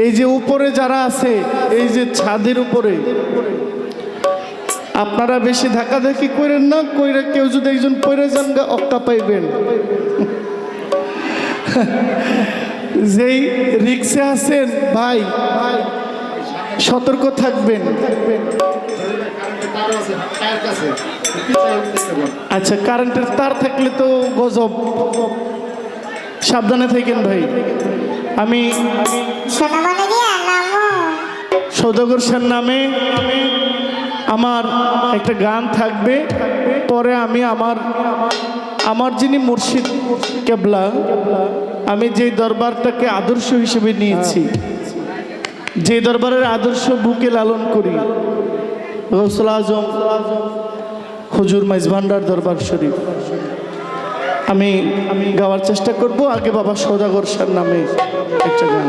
এই যে উপরে যারা আছে, এই যে ছাদের উপরে, আপনারা বেশি ধাক্কাধাক্কি করেন না, কইরা কেউ যদি একজন পড়ে যান গা অক্কা পাইবেন। যেই রিক্সে আছেন ভাই, সতর্ক থাকবেন। আচ্ছা, কারেন্টের তার থাকলে তো গজব, সাবধানে থাকেন ভাই। আমি সৌদাগর স্যার নামে আমার একটা গান থাকবে, পরে আমি আমার যিনি মুর্শিদ কেবলা, আমি যে দরবারটাকে আদর্শ হিসেবে নিয়েছি, যে দরবারের আদর্শ বুকে লালন করি, গৌসুল আজম হুজুর মাইজভান্ডার দরবার শরীফ, আমি গাওয়ার চেষ্টা করব। আগে বাবা সৌদাগর স্যার নামে একটা গান।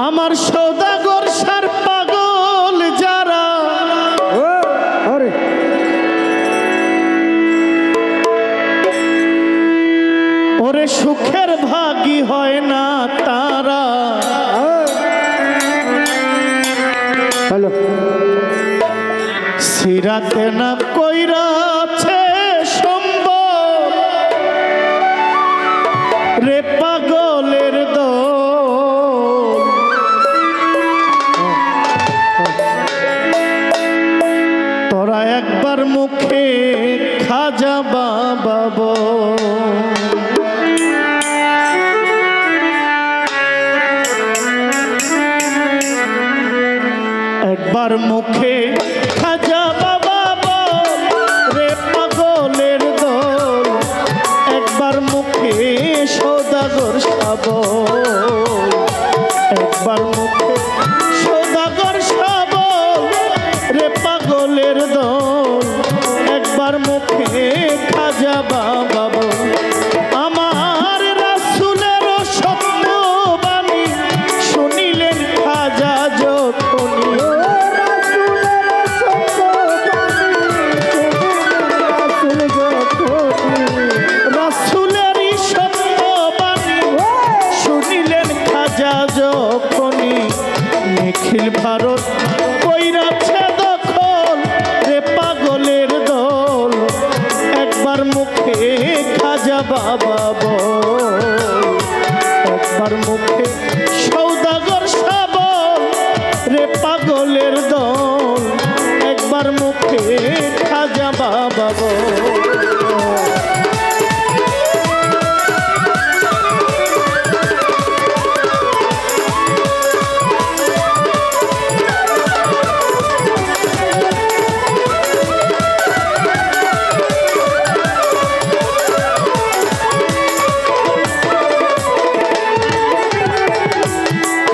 আমার সৌদাগর স্যার পাগল যারা, ওরে সুখের ভাগী হয় না তারা। হ্যালো, সিরাতে না কইরাছে সম্ভব রে পাগলের দল। তোরা একবার মুখে খাজা বাবা বল। একবার মুখে খাজা বাবা বল রে পাগলের দল। একবার মুখে সৌদাগর শাহ বল। একবার মুখে সৌদাগর শাহ বল রে পাগলের দল। একবার মুখে খাজা বাবা বল। আমার রাসূলের সত্য বাণী শুনিলেন খাজা যখনই। রাসূলেরই সত্য বাণী শুনিলেন খাজা যখনই। নিখিল ভারত কইরাছে দখল রে পাগলের দল। একবার মুখে খাজা বাবা বল। একবার মুখে সৌদাগর শাহ বল রে পাগলের দল। একবার মুখে খাজা বাবা বল।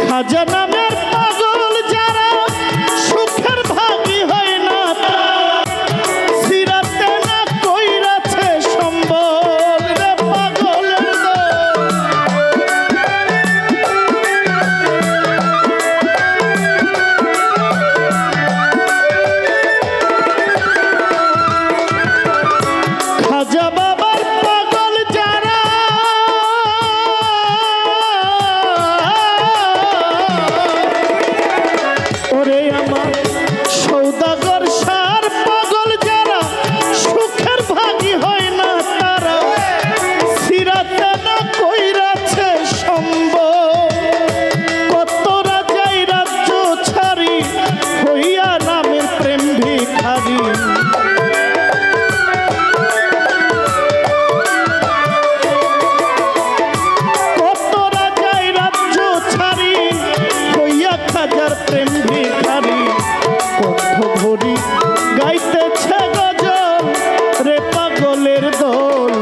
খাজা নামের পাগল যারা সুখের ভাগী হয় না সিরাতে না কইরাছে সম্বল রে পাগলের দল। খাজা বাবার পাগল যারা ওরে আমার সৌদাগর শাহর পাগল যারা সুখের ভাগী হয় না তারা সিরাতে না কইরাছে সম্ভব। কত রাজাই রাজ্য ছাড়ি হইয়া নামের প্রেম ভিখারি। কত রাজাই রাজ্য ছাড়ি হইয়া খাজার প্রেম ভিখারি। কণ্ঠ ভরি গাইতেছে গজল রে পাগলের দল।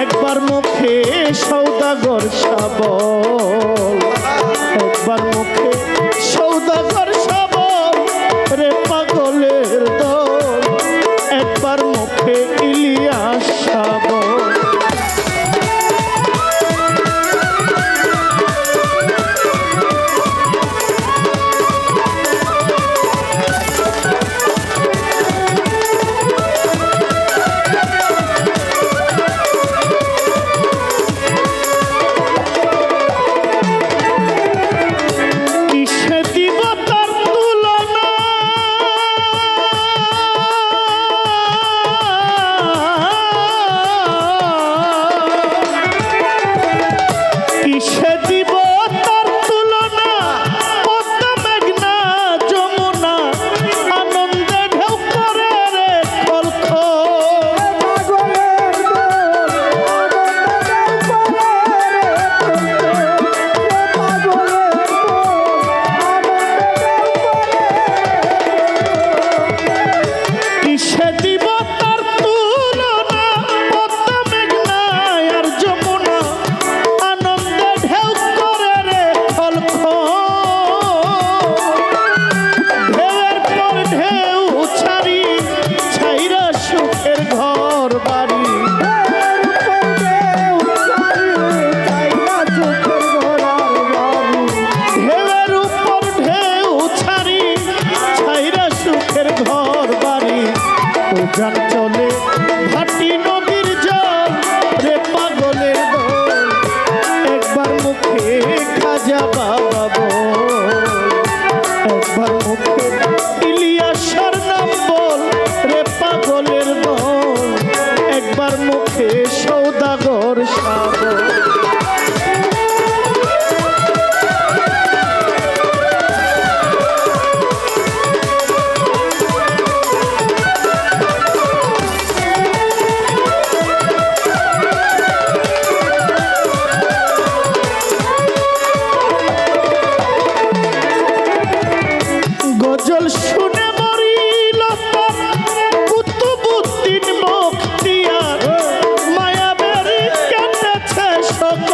একবার মুখে সৌদাগর শাহ বল। একবার মুখে সৌদাগর শাহ বল রে পাগলের দল। একবার মুখে মুখে ইলিয়াস সাবর। যান চলে ভাটি নদীর জল রে পাগলের দল, একবার মুখে খাজা বাবা বল, একবার মুখে ইলিয়াসের নাম বল রে পাগলের দল, একবার মুখে সৌদাগর সাবর। গজল শুনে মরিল কুতুবুদ্দিন বখতিয়ার, মায়াবেরি কেটেছে সকল,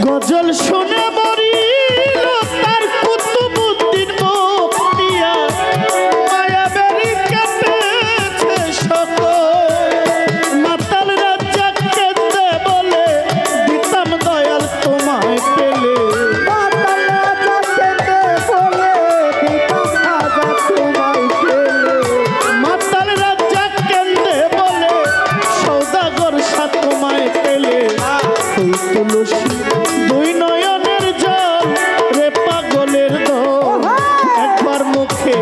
গজল শুনে মরিল তার কুতুবুদ্দিন বখতিয়ার, মায়াবেরি কেটেছে সকল, মাতাল রাজ্জাক কেঁদে বলে দিতাম দয়াল তোমায় পেলে, মাতাল রাজ্জাক কেঁদে বলে দিতাম খাজা তোমায় পেলে, মাতাল রাজ্জাক কেঁদে বলে সৌদাগর শাহ তোমায় পেলে, ওই তুলসী দুই নয়নের জল রে পাগলের দল, একবার মুখে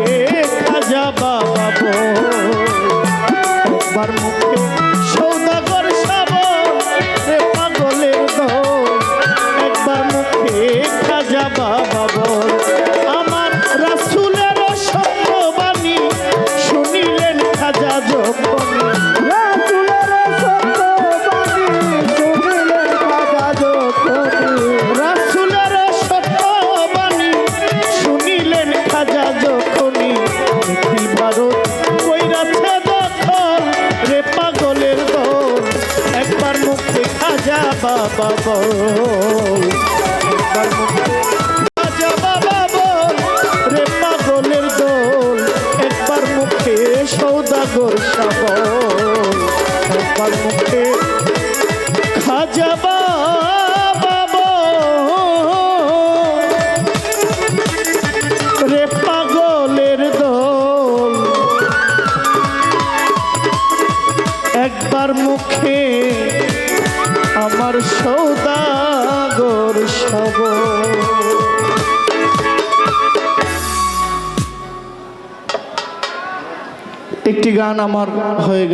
খাজা বাবা বল, একবার মুখে সৌদাগর সাবর রে পাগলের দল, একবার মুখে খাজা বাবা বল। আমার রাসূলের সত্যবাণী শুনিলেন খাজা যখন, রাসূলের সত্যবাণী শুনিলেন খাজা যখনই, নিখিল ভারত কইরাছে দখল রে পাগলের দল, একবার মুখে খাজা বাবা বল, একবার মুখে খাজা বাবা বল রে পাগলের দল, একবার মুখে সৌদাগর সাবর, একবার মুখে খাজা বাবা বল রে পাগলের দল, একবার মুখে আমার সৌদাগর সাবর। একটি গান আমার হয়ে গেল।